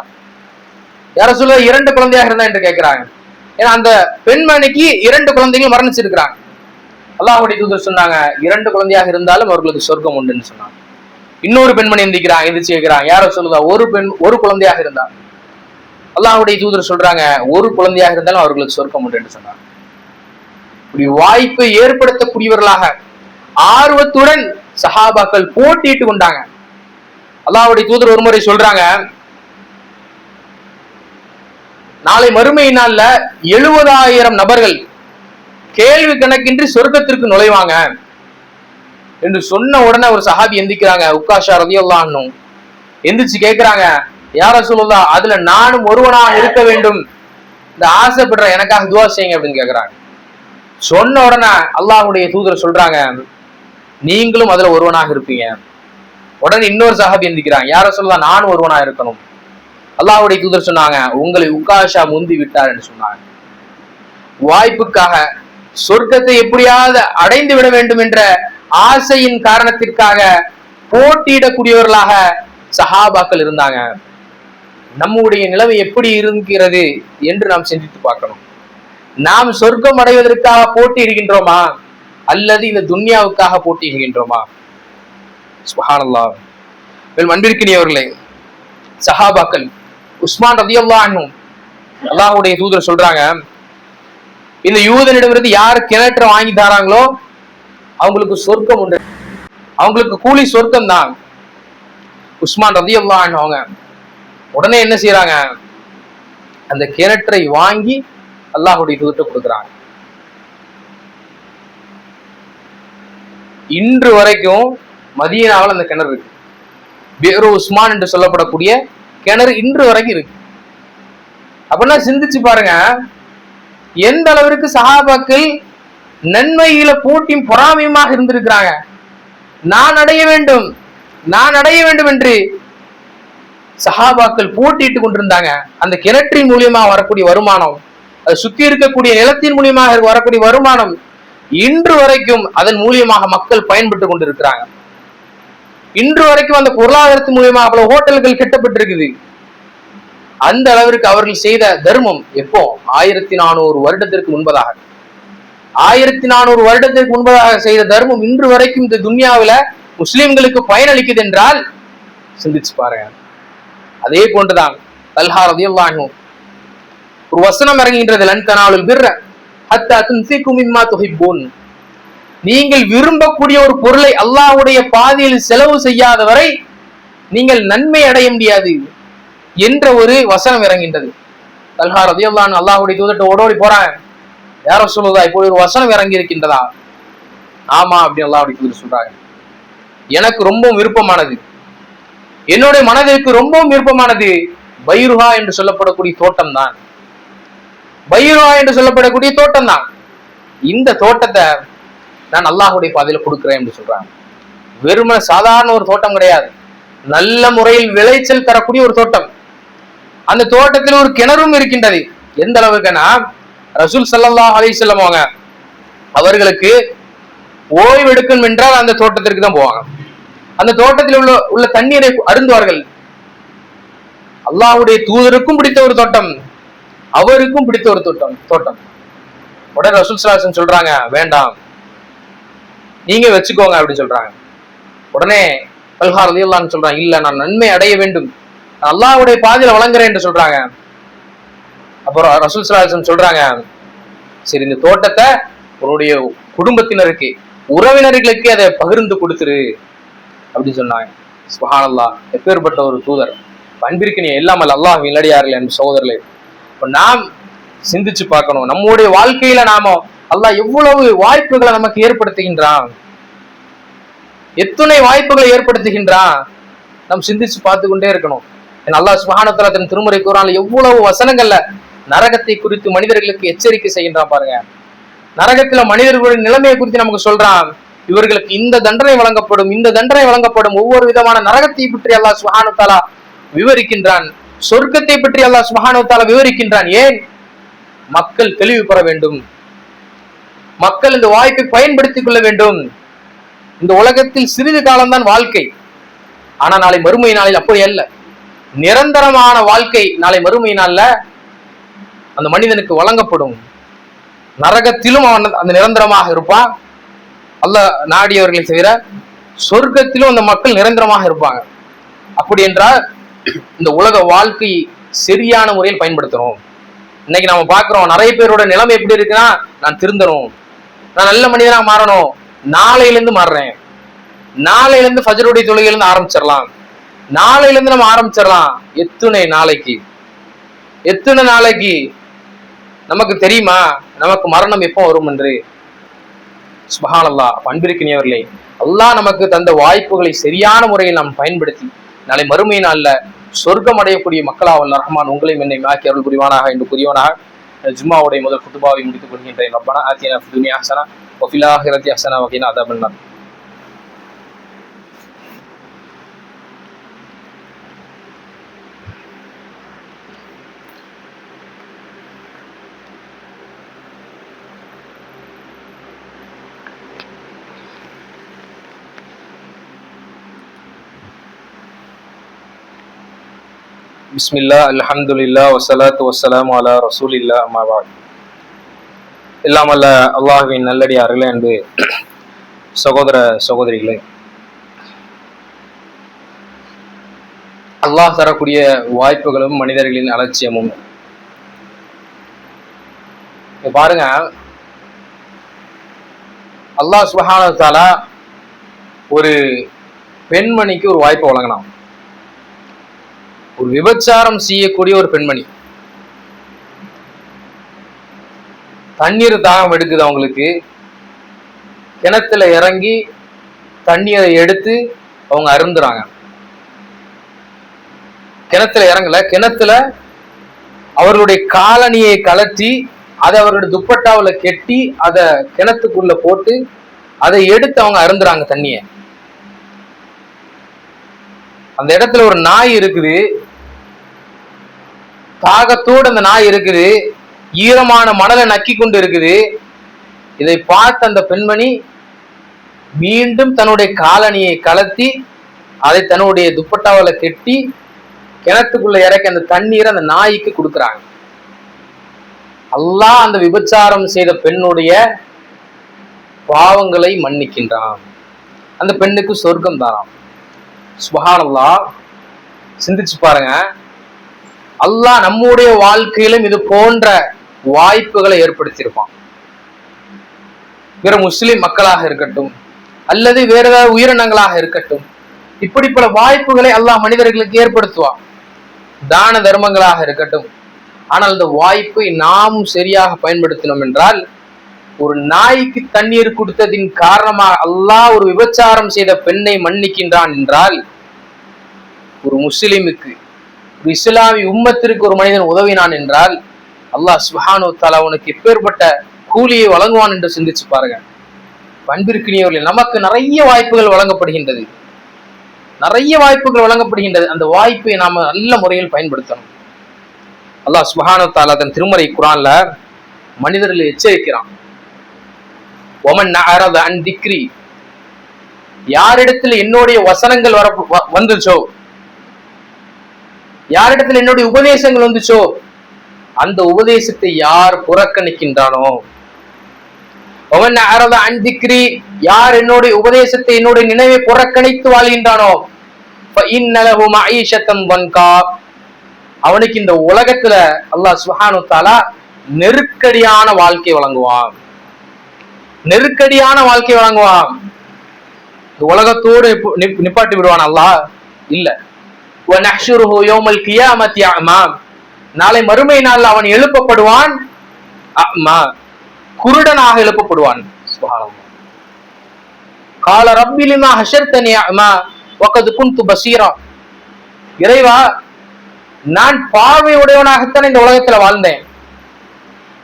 யார சொல்ற 2 குழந்தையாக இருந்தா என்று கேட்கிறாங்க. ஏன்னா அந்த பெண்மணிக்கு 2 குழந்தைகள் மரணிச்சிருக்கிறாங்க. அல்லாஹ்வுடைய தூதர் சொன்னாங்க, 2 குழந்தையாக இருந்தாலும் அவர்களுக்கு சொர்க்கம் உண்டுன்னு சொன்னாங்க. இன்னொரு பெண்மணி எந்திக்கிறாங்க, எந்திரிச்சு கேட்கிறாங்க, யார சொல்லுதா? ஒரு குழந்தையாக இருந்தா. அல்லாஹ்வுடைய தூதர் சொல்றாங்க, 1 குழந்தையாக இருந்தாலும் அவர்களுக்கு சொர்க்கம் உண்டு என்று சொன்னாங்க. இப்படி வாய்ப்பை ஏற்படுத்தக்கூடியவர்களாக ஆர்வத்துடன் சஹாபாக்கள் போட்டிட்டு கொண்டாங்க. அல்லாஹ்வுடைய தூதர் ஒரு முறை சொல்றாங்க, நாளை மறுமை நாள்ல 70,000 நபர்கள் கேள்வி கணக்கின்றி சொர்க்கத்திற்கு நுழைவாங்க என்று சொன்ன உடனே ஒரு சஹாபி எந்திக்கிறாங்க, உக்காஷா ரலியல்லாஹு அன்ஹு எந்திரிச்சு கேட்கிறாங்க, யா ரசூலுல்லாஹ், அதுல நானும் ஒருவனாக இருக்க வேண்டும், இந்த ஆசைப்படுற எனக்காக துஆ செய்யுங்க அப்படின்னு கேட்கிறாங்க. சொன்ன உடனே அல்லாஹ்வுடைய தூதர் சொல்றாங்க, நீங்களும் அதுல ஒருவனாக இருப்பீங்க. உடனே இன்னொரு சஹாபி எந்திக்கிறாங்க, யா ரசூலுல்லாஹ், நானும் ஒருவனா இருக்கணும். அல்லாஹ்வுடைய தூதர் சொன்னாங்க, உங்களை உக்காஷா முந்தி விட்டார் என்று சொன்னாங்க. வாய்ப்புக்காக, சொர்க்கத்தை எப்படியாவது அடைந்து விட வேண்டும் என்ற ஆசையின் காரணத்திற்காக போட்டியிடக்கூடியவர்களாக சஹாபாக்கள் இருந்தாங்க. நம்முடைய நிலைமை எப்படி இருக்கிறது என்று நாம் சிந்தித்து பார்க்கணும். நாம் சொர்க்கம் அடைவதற்காக போட்டியிடுகின்றோமா அல்லது இந்த துன்யாவுக்காக போட்டியிடுகின்றோமா? சுப்ஹானல்லாஹ். அன்பிற்கினியவர்களே, சஹாபாக்கள் உஸ்மான் ரலியல்லாஹு அன்ஹு, அல்லாஹ்வுடைய தூதர் சொல்றாங்க, இந்த யூதனிடமிருந்து யார் கிணற்றை வாங்கி தராங்களோ அவங்களுக்கு சொர்க்கம் உண்டு, அவங்களுக்கு கூலி சொர்க்கம் தான். உஸ்மான் ரலியல்லாஹு அன்ஹு அவங்க உடனே என்ன செய்யறாங்க? அந்த கிணற்றை வாங்கி அல்லாஹ்வுடைய தூதர்கிட்ட கொடுக்குறாங்க. இன்று வரைக்கும் மதீனாவில் அந்த கிணறு இருக்கு. பியரு உஸ்மான் என்று சொல்லப்படக்கூடிய கிணறு இன்று வரைக்கும் இருக்கு. அப்படின்னா சிந்திச்சு பாருங்க, எந்த அளவிற்கு சஹாபாக்கள் நன்மையில போட்டியும் பொறாமையுமாக இருந்திருக்கிறாங்க. நான் அடைய வேண்டும், நான் அடைய வேண்டும் என்று சஹாபாக்கள் போட்டிட்டு கொண்டிருந்தாங்க. அந்த கிணற்றின் மூலியமாக வரக்கூடிய வருமானம், அது சுத்தி இருக்கக்கூடிய நிலத்தின் மூலியமாக வரக்கூடிய வருமானம், இன்று வரைக்கும் அதன் மூலியமாக மக்கள் பயன்பட்டு கொண்டிருக்கிறாங்க. இன்று வரைக்கும் அந்த பொருளாதாரத்தின் மூலியமாக அவ்வளவு ஹோட்டல்கள் கட்டப்பட்டிருக்குது. அந்த அளவிற்கு அவர்கள் செய்த தர்மம் எப்போ? 1400 வருடத்திற்கு முன்பதாக, 1400 வருடத்திற்கு முன்பதாக செய்த தர்மம் இன்று வரைக்கும் இந்த துன்யாவில முஸ்லிம்களுக்கு பயனளிக்குது என்றால் சிந்திச்சு பாருங்க. அதே போன்றுதான் தல்ஹா ரலியல்லாஹு அன்ஹு ஒரு வசனம் இறங்குகின்றது, லன் தனாலுல் பிர்ர ஹத்தா துன்ஃபிகு மிம்மா துஹிப்பூன். நீங்கள் விரும்பக்கூடிய ஒரு பொருளை அல்லாஹ்வுடைய பாதையில் செலவு செய்யாத வரை நீங்கள் நன்மை அடைய முடியாது என்ற ஒரு வசனம் இறங்கின்றது. தல்ஹா ரலியல்லாஹு அன்ஹு அல்லாஹ்வுடைய தூதர்கிட்ட ஓடோடி போறாங்க, யா ரசூலுல்லாஹ், இப்போ ஒரு வசனம் இறங்கி இருக்கின்றதா? ஆமா அப்படின்னு அல்லாஹ்வுடைய தூதர் சொல்றாங்க, எனக்கு ரொம்ப விருப்பமானது, என்னுடைய மனதிற்கு ரொம்பவும் விருப்பமானது பைருஹா என்று சொல்லப்படக்கூடிய தோட்டம் தான். பைருஹா என்று சொல்லப்படக்கூடிய தோட்டம் தான். இந்த தோட்டத்தை நான் அல்லாஹ்வுடைய பாதையில கொடுக்கிறேன் என்று சொல்றாங்க. வெறும சாதாரண ஒரு தோட்டம் கிடையாது, நல்ல முறையில் விளைச்சல் தரக்கூடிய ஒரு தோட்டம். அந்த தோட்டத்தில் ஒரு கிணறும் இருக்கின்றது. எந்த அளவுக்குன்னா ரசூல் ஸல்லல்லாஹு அலைஹி வஸல்லம் அவங்க அவர்களுக்கு ஓய்வு எடுக்கணும் என்றால் அந்த தோட்டத்திற்கு தான் போவாங்க. அந்த தோட்டத்தில் உள்ள தண்ணீரை அருந்துவார்கள். அல்லாஹ்வுடைய தூதருக்கும் பிடித்த ஒரு தோட்டம், அவருக்கும் பிடித்த ஒரு தோட்டம். உடனே ரசூல் ஸல்லல்லாஹு அலைஹி வஸல்லம் சொல்றாங்க, வேண்டாம் நீங்க வச்சுக்கோங்க அப்படின்னு சொல்றாங்க. உடனே தல்ஹா ரலியல்லாஹு அன்ஹு சொல்றாங்க, இல்ல நான் நன்மை அடைய வேண்டும், அல்லாஹ்வுடைய பாதையில வழங்குறேன் என்று சொல்றாங்க. அப்புறம் ரசூல் ஸல்லல்லாஹு அலைஹி வஸல்லம் சொல்றாங்க, சரி இந்த தோட்டத்தை உன்னுடைய குடும்பத்தினருக்கு உறவினர்களுக்கு அதை பகிர்ந்து கொடுத்துரு அப்படின்னு சொன்னாங்க. சுப்ஹானல்லாஹ், எப்பேற்பட்ட ஒரு தூதர்! அன்பிற்கு நீ எல்லாமல் அல்லாஹ் இல்லடியார்கள் என் சகோதரர்களே. இப்ப நாம் சிந்திச்சு பார்க்கணும், நம்முடைய வாழ்க்கையில நாம அல்லாஹ் எவ்வளவு வாய்ப்புகளை நமக்கு ஏற்படுத்துகின்றான், எத்தனை வாய்ப்புகளை ஏற்படுத்துகின்றான், நாம் சிந்திச்சு பார்த்து கொண்டே இருக்கணும். அல்லாஹ் சுப்ஹானஹு வ தஆலா தன் திருமறை குர்ஆன்ல எவ்வளவு வசனங்கள்ல நரகத்தை குறித்து மனிதர்களுக்கு எச்சரிக்கை செய்கின்றான் பாருங்க. நரகத்துல மனிதர்களுடைய நிலைமையை குறித்து நமக்கு சொல்றான், இவர்களுக்கு இந்த தண்டனை வழங்கப்படும், இந்த தண்டனை வழங்கப்படும். ஒவ்வொரு விதமான நரகத்தை பற்றி அல்லாஹ் சுப்ஹானஹு வ தஆலா விவரிக்கின்றான், சொர்க்கத்தை பற்றி அல்லாஹ் சுப்ஹானஹு வ தஆலா விவரிக்கின்றான். ஏன்? மக்கள் தெளிவு பெற வேண்டும், மக்கள் இந்த வாய்ப்பை பயன்படுத்திக் கொள்ள வேண்டும். இந்த உலகத்தில் சிறிது காலம்தான் வாழ்க்கை, ஆனா நாளை மறுமை நாளில் அப்படி அல்ல, நிரந்தரமான வாழ்க்கை நாளை மறுமை நாள்ல அந்த மனிதனுக்கு வழங்கப்படும். நரகத்திலும் அவன் அந்த நிரந்தரமாக இருப்பான், அல்லாஹ் நாடியவர்களை தவிர. சொர்க்கத்திலும் அந்த மக்கள் நிரந்தரமாக இருப்பாங்க. அப்படி என்றால் இந்த உலக வாழ்க்கை சரியான முறையில் பயன்படுத்தணும். இன்னைக்கு நாம பாக்குறோம், நிறைய பேரோட நிலைமை எப்படி இருக்குன்னா, நான் திருந்தணும், நான் நல்ல மனிதனா மாறணும், நாளையில இருந்து மாறுறேன், நாளையில இருந்து ஃபஜ்ருடைய தொழுகையில இருந்து ஆரம்பிச்சிடலாம், நாளையில இருந்து நம்ம ஆரம்பிச்சிடலாம். எத்தனை நாளைக்கு நமக்கு தெரியுமா நமக்கு மரணம் எப்போ வரும் என்று? சுப்ஹானல்லாஹ், அன்பிற்கினியவர்களே, அல்லாஹ் நமக்கு தந்த வாய்ப்புகளை சரியான முறையில் நாம் பயன்படுத்தி நாளை மறுமை நாள்ல சொர்க்கம் அடையக்கூடிய மக்களாக வல்ல ரஹ்மான் உங்களையும் என்னை ஆக்கி அருள் புரிவானாக என்று புரியவனாக ஜும்மாவுடைய முதல் குத்துபாவை முடித்துக் கொள்கின்றேன். ரப்பனா ஆத்தினா ஃபித் துன்யா ஹஸனா வ ஃபில் ஆখিরাতি ஹஸனா வ கினா அஸாபன்னார். பிஸ்மில்லா அல்ஹம்துலில்லாஹ் வஸ்ஸலாத்து வஸ்ஸலாமு அலா ரசூலில்லாஹ் அம்மா பஅத். எல்லாம் அல்ல அல்லாஹ்வின் நல்லடியார்களே, அன்பு சகோதர சகோதரிகளே, அல்லாஹ் தரக்கூடிய வாய்ப்புகளும் மனிதர்களின் அலட்சியமும். பாருங்க, அல்லாஹ் சுப்ஹானஹு வ தஆலா ஒரு பெண்மணிக்கு ஒரு வாய்ப்பை வழங்கினான். ஒரு விபச்சாரம் செய்யக்கூடிய ஒரு பெண்மணி, தண்ணீர் தாகம் எடுக்குது அவங்களுக்கு, கிணத்துல இறங்கி தண்ணீரை எடுத்து அவங்க அருந்துறாங்க. கிணத்துல இறங்கல, கிணத்துல அவர்களுடைய காலணியை கலட்டி அதை அவர்களுடைய துப்பட்டாவுல கெட்டி அதை கிணத்துக்குள்ள போட்டு அதை எடுத்து அவங்க அருந்துறாங்க தண்ணிய. அந்த இடத்துல ஒரு நாய் இருக்குது, தாகத்தோடு அந்த நாய் இருக்குது, ஈரமான மணலை நக்கி கொண்டு இருக்குது. இதை பார்த்த அந்த பெண்மணி மீண்டும் தன்னுடைய காலணியை கலத்தி அதை தன்னுடைய துப்பட்டாவில கெட்டி கிணத்துக்குள்ள இறக்கி அந்த தண்ணீரை அந்த நாய்க்கு கொடுக்குறாங்க. அல்லாஹ் அந்த விபச்சாரம் செய்த பெண்ணுடைய பாவங்களை மன்னிக்கின்றான், அந்த பெண்ணுக்கு சொர்க்கம் தானாம். சுப்ஹானல்லாஹ், சிந்திச்சு பாருங்க. அல்லாஹ் நம்முடைய வாழ்க்கையிலும் இது போன்ற வாய்ப்புகளை ஏற்படுத்தியிருப்பான். வேற முஸ்லிம் மக்களாக இருக்கட்டும் அல்லது வேற ஏதாவது உயிரினங்களாக இருக்கட்டும், இப்படி பல வாய்ப்புகளை அல்லாஹ் மனிதர்களுக்கு ஏற்படுத்துவான், தான தர்மங்களாக இருக்கட்டும். ஆனால் அந்த வாய்ப்பை நாம் சரியாக பயன்படுத்தினோம் என்றால், ஒரு நாய்க்கு தண்ணீர் கொடுத்ததின் காரணமாக அல்லாஹ் ஒரு விபச்சாரம் செய்த பெண்ணை மன்னிக்கின்றான் என்றால், ஒரு முஸ்லிமுக்கு, ஒரு இஸ்லாமிய உம்மத்திற்கு ஒரு மனிதன் உதவினான் என்றால் அல்லாஹ் சுப்ஹானஹு வ தஆலா உனக்கு எப்பேற்பட்ட கூலியை வழங்குவான் என்று சிந்திச்சு பாருங்க. அன்பிற்கினியவர்களே, நமக்கு நிறைய வாய்ப்புகள் வழங்கப்படுகின்றது, நிறைய வாய்ப்புகள் வழங்கப்படுகின்றது. அந்த வாய்ப்பை நாம நல்ல முறையில் பயன்படுத்தணும். அல்லாஹ் சுப்ஹானஹு வ தஆலா தன் திருமறை குர்ஆன்ல மனிதர்களை எச்சரிக்கிறான். ஒமன் அஅரத அன் திக்ரி, யாரிடத்தில் என்னுடைய வசனங்கள் வந்துச்சோ, யாரிடத்தில் என்னுடைய உபதேசங்கள் வந்துச்சோ, அந்த உபதேசத்தை யார் புறக்கணிக்கின்றானோ, ஒமன் அஅரத அன் திக்ரி, யார் என்னுடைய உபதேசத்தை என்னுடைய நினைவை புறக்கணித்து வாழ்கின்றானோ, ஃபஇன்ன லஹு மஈஷத்தன் வன்கா, அவனுக்கு இந்த உலகத்துல அல்லாஹ் சுப்ஹானஹு வ தஆலா நெருக்கடியான வாழ்க்கை வழங்குவான். நெருக்கடியான வாழ்க்கை வழங்குவான். இந்த உலகத்தோடு நிப்பாட்டி விடுவான் அல்லாஹ்? இல்ல. வநஹ்ஷுருஹு யௌமல் கியாமத்தி அமா, நாளை மறுமை நாள் அவன் எழுப்பப்படுவான் அமா, குருடனாக எழுப்பப்படுவான். சுப்ஹானல்லாஹ். கால ரப்பி லிமா ஹஷர்தனி அமா வகத் குன்து பஸீரா, இறைவா, நான் பார்வை உடையவனாகத்தான் இந்த உலகத்துல வாழ்ந்தேன்.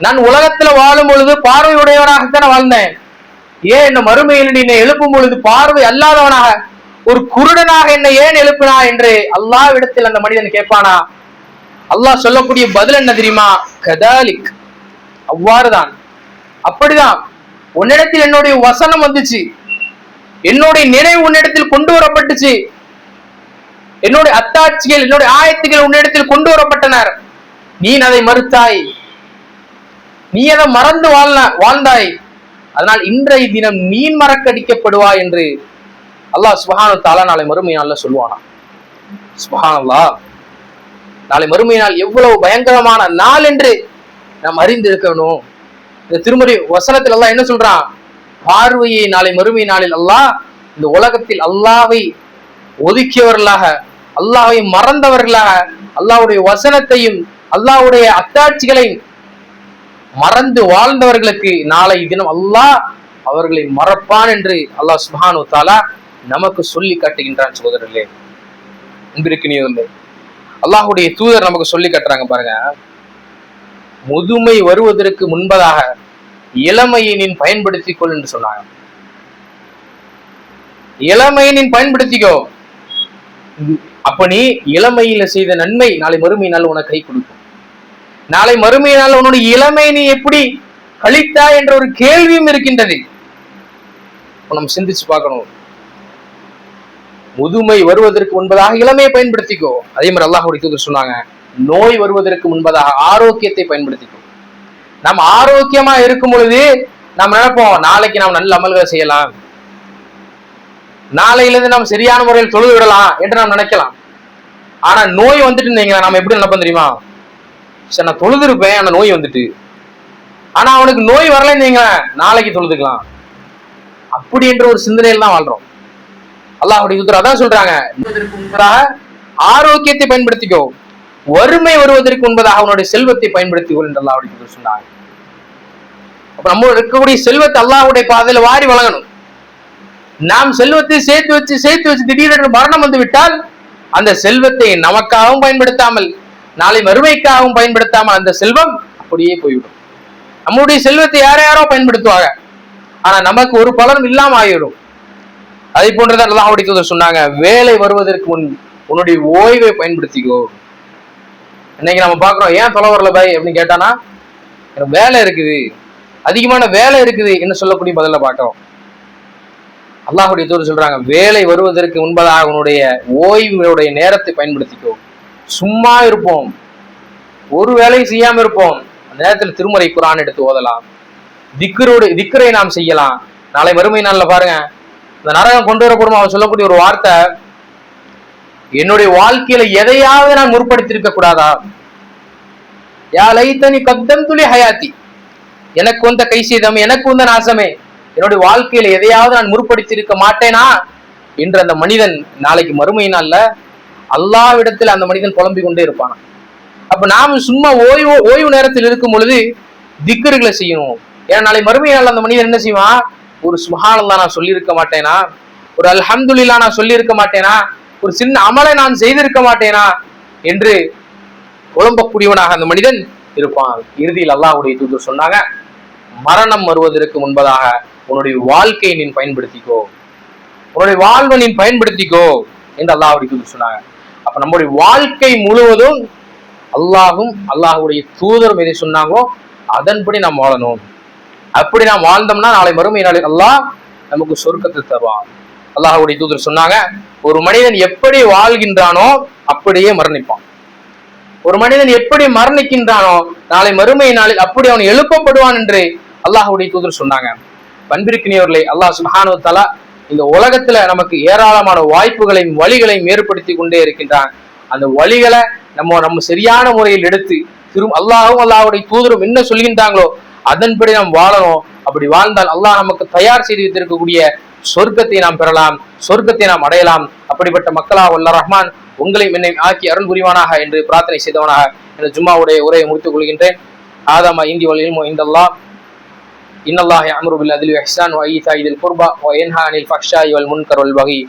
நான் உலகத்துல வாழும் பொழுது பார்வை உடையவனாகத்தான் வாழ்ந்தேன். ஏன் இந்த மறுமையில் என்னை எழுப்பும் பொழுது பார்வை அல்லாதவனாக, ஒரு குருடனாக என்னை ஏன் எழுப்பினா என்று அல்லாஹ்விடத்தில் அந்த மனிதன் கேட்பானா? அல்லாஹ் சொல்லக்கூடிய பதில் என்ன தெரியுமா? கதாலிக், அவ்வாறுதான், அப்படிதான், உன்னிடத்தில் என்னுடைய வசனம் வந்துச்சு, என்னுடைய நினைவு உன்னிடத்தில் கொண்டு வரப்பட்டுச்சு, என்னுடைய அத்தாட்சிகள் என்னுடைய ஆயத்துகள் உன்னிடத்தில் கொண்டு வரப்பட்டனர், நீ அதை மறுத்தாய், நீ அதை மறந்து வாழ்ந்தாய், அதனால் இன்றைய தினம் நீ மறக்கடிக்கப்படுவாய் என்று அல்லாஹ் சுப்ஹானஹு வ தஆலா நாளை மறுமை நாள்ல சொல்லுவானா. சுப்ஹானல்லாஹ். நாளை மறுமை நாள் எவ்வளவு பயங்கரமான நாள் என்று நாம் அறிந்திருக்கணும். இந்த திருமறை வசனத்தில் அல்லாஹ் என்ன சொல்றான்? பார்வையை நாளை மறுமை நாளில் அல்லாஹ் இந்த உலகத்தில் அல்லாஹ்வை ஒதுக்கியவர்களாக, அல்லாஹ்வை மறந்தவர்களாக, அல்லாஹ்வுடைய வசனத்தையும் அல்லாஹ்வுடைய அத்தாட்சிகளையும் மறந்து வாழ்ந்தவர்களுக்கு நாளை தினம் அல்லாஹ் அவர்களை மறப்பான் என்று அல்லாஹ் சுப்ஹானஹு வ தஆலா நமக்கு சொல்லி காட்டுகின்றான். சகோதரர்களே, அன்பிற்கினியவர்களே, அல்லாஹ்வுடைய தூதர் நமக்கு சொல்லி காட்டுறாங்க பாருங்க. முதுமை வருவதற்கு முன்பதாக இளமையை நீ பயன்படுத்திக் கொள் என்று சொன்னாங்க. இளமையை நீ பயன்படுத்திக்கோ, அப்ப நீ இளமையில செய்த நன்மை நாளை மறுமை நாள் உனக்கு கை கொடுக்கும். நாளை மறுமை நாள் உன்னுடைய இளமை நீ எப்படி கழித்தா என்ற ஒரு கேள்வியும் இருக்கின்றது. நம்ம சிந்திச்சு பார்க்கணும். முதுமை வருவதற்கு முன்பதாக இளமையை பயன்படுத்திக்கோ. அதே மாதிரி அல்லாஹ்வுடைய தூதர் சொன்னாங்க, நோய் வருவதற்கு முன்பதாக ஆரோக்கியத்தை பயன்படுத்திக்கோ. நாம் ஆரோக்கியமா இருக்கும் பொழுது நாம் நினைப்போம், நாளைக்கு நாம் நல்ல அமல்களை செய்யலாம், நாளையிலிருந்து நாம் சரியான முறையில் தொழுது விடலாம் என்று நாம் நினைக்கலாம். ஆனா நோய் வந்துட்டு நாம எப்படி நினைப்போம் தெரியுமா? சரி, நான் தொழுது இருப்பேன், ஆனா நோய் வந்துட்டு, ஆனா அவனுக்கு நோய் வரலன்னு நாளைக்கு தொழுதுக்கலாம், அப்படி என்ற ஒரு சிந்தனையில் தான் வாழ்றோம். அல்லாஹ்வுடைய தூதர் அதான் சொல்றாங்க, ஆரோக்கியத்தை பயன்படுத்திக்கோ, வறுமை வருவதற்கு முன்பதாக அவனுடைய செல்வத்தை பயன்படுத்திக்கோ என்று அல்லாஹ்வுடைய தூதர் சொன்னாங்க. அப்ப நம்ம இருக்கக்கூடிய செல்வத்தை அல்லாஹ்வுடைய பாதையில வாரி வழங்கணும். நாம் செல்வத்தை சேர்த்து வச்சு திடீரென்று மரணம் வந்து விட்டால் அந்த செல்வத்தை நமக்காகவும் பயன்படுத்தாமல் நாளை மறுமைக்காகவும் பயன்படுத்தாமல் அந்த செல்வம் அப்படியே போய்விடும். நம்முடைய செல்வத்தை யாரோ பயன்படுத்துவாங்க, ஆனா நமக்கு ஒரு பலனும் இல்லாம ஆகிடும். அதை போன்றதான் அல்லாஹ்வுடைய தூதர் சொன்னாங்க, வேலை வருவதற்கு முன் உன்னுடைய ஓய்வை பயன்படுத்திக்கோ. இன்னைக்கு நம்ம பாக்குறோம், ஏன் தொலை வரல பாய் அப்படின்னு கேட்டானா, எனக்கு வேலை இருக்குது, அதிகமான வேலை இருக்குது என்ன சொல்லக்கூடிய பதில பாக்குறோம். அல்லாஹ்வுடைய தூதர் சொல்றாங்க, வேலை வருவதற்கு முன்பதாக உன்னுடைய ஓய்வுடைய நேரத்தை பயன்படுத்திக்கோ. சும்மா இருப்போம், ஒரு வேலையும் செய்யாம இருப்போம், அந்த நேரத்தில் திருமறை குர்ஆன் எடுத்து ஓதலாம், திக்ரை நாம் செய்யலாம். நாளை மறுமை நாள்ல பாருங்க, இந்த நரகம் கொண்டு வரப்படும் அவன் சொல்லக்கூடிய ஒரு வார்த்தை, என்னுடைய வாழ்க்கையில எதையாவது நான் முற்படுத்தியிருக்க கூடாதா? யா லைத்தனி கத்தம்து லி ஹயாத்தி, எனக்கு வந்த கை செய்தம், எனக்கு வந்த நாசமே, என்னுடைய வாழ்க்கையில எதையாவது நான் முற்படுத்தி இருக்க மாட்டேனா என்று அந்த மனிதன் நாளைக்கு மறுமை நாள்ல அல்லாஹ்விடத்தில் அந்த மனிதன் புலம்பிக் கொண்டே இருப்பான். அப்ப நாம் சும்மா ஓய்வு நேரத்தில் இருக்கும் பொழுது திக்ருகளை செய்யணும். ஏன்னா நாளை மறுமை நாள் அந்த மனிதன் என்ன செய்வான், ஒரு சுப்ஹானல்லாஹ் நான் சொல்லியிருக்க மாட்டேனா, ஒரு அல்ஹம்துலில்லாஹ் நான் சொல்லியிருக்க மாட்டேனா, ஒரு சின்ன அமலை நான் செய்திருக்க மாட்டேனா என்று புலம்பக்கூடியவனாக அந்த மனிதன் இருப்பான். இறுதியில் அல்லாஹ்வுடைய தூதர் சொன்னாங்க, மரணம் வருவதற்கு முன்பதாக உன்னுடைய வாழ்க்கையை நீ பயன்படுத்திக்கோ, உன்னுடைய வாழ்வை நீ பயன்படுத்திக்கோ என்று அல்லாஹ்வுடைய தூதர் சொன்னாங்க. அப்ப நம்முடைய வாழ்க்கை முழுவதும் அல்லாஹும் அல்லாஹ்வுடைய தூதரும் எதை சொன்னாங்களோ அதன்படி நாம் வாழணும். அப்படி நாம் வாழ்ந்தோம்னா நாளை மறுமை நாளில் அல்லாஹ் நமக்கு சொர்க்கத்தை தருவான். அல்லாஹ்வுடைய தூதர் சொன்னாங்க, ஒரு மனிதன் எப்படி வாழ்கின்றானோ அப்படியே மரணிப்பான். ஒரு மனிதன் எப்படி மரணிக்கின்றானோ நாளை மறுமை நாளில் அப்படி அவன் எழுப்பப்படுவான் என்று அல்லாஹ்வுடைய தூதர் சொன்னாங்க. பண்பிற்கினியவர்களே, அல்லாஹ் சுப்ஹானஹு வ தஆலா இந்த உலகத்துல நமக்கு ஏராளமான வாய்ப்புகளையும் வழிகளையும் ஏற்படுத்தி கொண்டே இருக்கின்றான். அந்த வழிகளை நம்ம சரியான முறையில் எடுத்து அல்லாஹும் அல்லாஹ்வுடைய தூதரும் என்ன சொல்கின்றாங்களோ அதன்படி நாம் வாழணும். அப்படி வாழ்ந்தால் அல்லாஹ் நமக்கு தயார் செய்து வைத்திருக்கக்கூடிய சொர்க்கத்தை நாம் பெறலாம், சொர்க்கத்தை நாம் அடையலாம். அப்படிப்பட்ட மக்களாக வல்ல ரஹ்மான் உங்களையும் என்னை ஆக்கி அருள் புரிவானாக என்று பிரார்த்தனை செய்தவனாக இந்த ஜும்மாவுடைய உரையை முடித்துக் கொள்கின்றேன். ஆதமா இந்தி வல் இல்மு இந்தல்லாஹ் இன்னல்லாஹ் யஅமுரு பில் அத்லி வல் இஹ்சான் வ ஈதாஇ தில் குர்பா வ யன்ஹா அனில் ஃபஹ்ஷாஇ வல் முன்கர் வல் பகி.